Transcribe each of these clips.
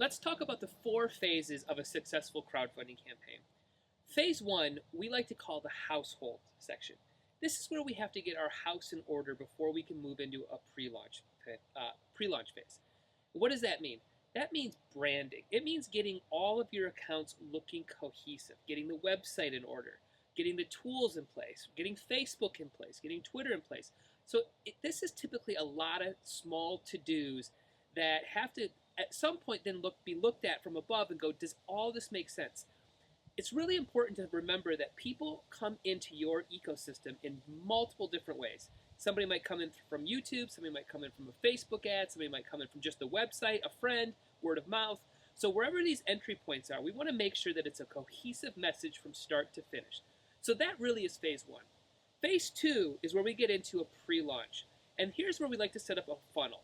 let's talk about the 4 phases of a successful crowdfunding campaign. Phase 1, we like to call the household section. This is where we have to get our house in order before we can move into a pre-launch phase. What does that mean? That means branding. It means getting all of your accounts looking cohesive, getting the website in order, getting the tools in place, getting Facebook in place, getting Twitter in place. So this is typically a lot of small to-dos that have to, at some point, then be looked at from above and go, does all this make sense? It's really important to remember that people come into your ecosystem in multiple different ways. Somebody might come in from YouTube, somebody might come in from a Facebook ad, somebody might come in from just a website, a friend, word of mouth. So wherever these entry points are, we want to make sure that it's a cohesive message from start to finish. So that really is phase 1. Phase 2 is where we get into a pre-launch. And here's where we like to set up a funnel.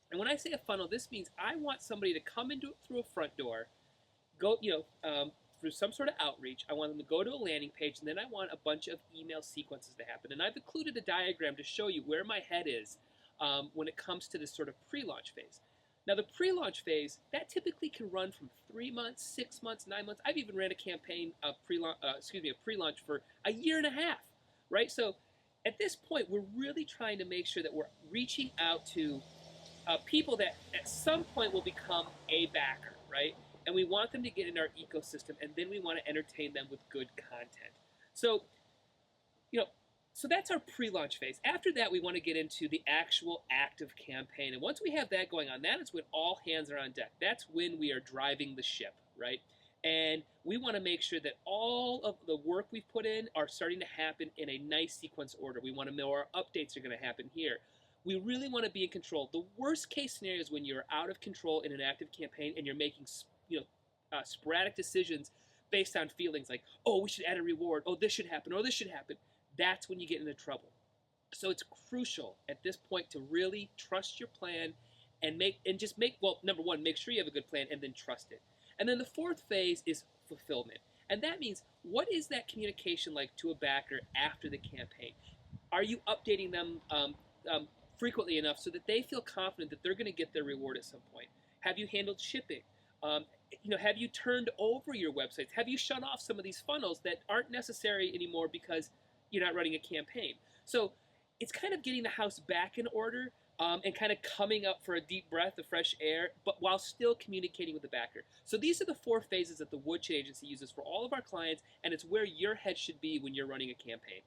And when I say a funnel, this means I want somebody to come into through a front door, go, through some sort of outreach. I want them to go to a landing page, and then I want a bunch of email sequences to happen. And I've included a diagram to show you where my head is when it comes to this sort of pre-launch phase. Now, the pre-launch phase, that typically can run from 3 months, 6 months, 9 months. I've even ran a campaign, a pre-launch for a year and a half, right? So at this point, we're really trying to make sure that we're reaching out to people that at some point will become a backer, right? And we want them to get in our ecosystem, and then we want to entertain them with good content. So, so that's our pre-launch phase. After that, we want to get into the actual active campaign. And once we have that going on, that is when all hands are on deck. That's when we are driving the ship, right? And we want to make sure that all of the work we've put in are starting to happen in a nice sequence order. We want to know our updates are going to happen here. We really want to be in control. The worst case scenario is when you're out of control in an active campaign and you're making sporadic decisions based on feelings like, oh, we should add a reward, oh, this should happen, or this should happen. That's when you get into trouble. So it's crucial at this point to really trust your plan and number one, make sure you have a good plan and then trust it. And then the 4th phase is fulfillment. And that means, what is that communication like to a backer after the campaign? Are you updating them frequently enough so that they feel confident that they're going to get their reward at some point? Have you handled shipping? Have you turned over your websites? Have you shut off some of these funnels that aren't necessary anymore because you're not running a campaign? So it's kind of getting the house back in order and kind of coming up for a deep breath of fresh air, but while still communicating with the backer. So these are the 4 phases that the Woodchin Agency uses for all of our clients, and it's where your head should be when you're running a campaign.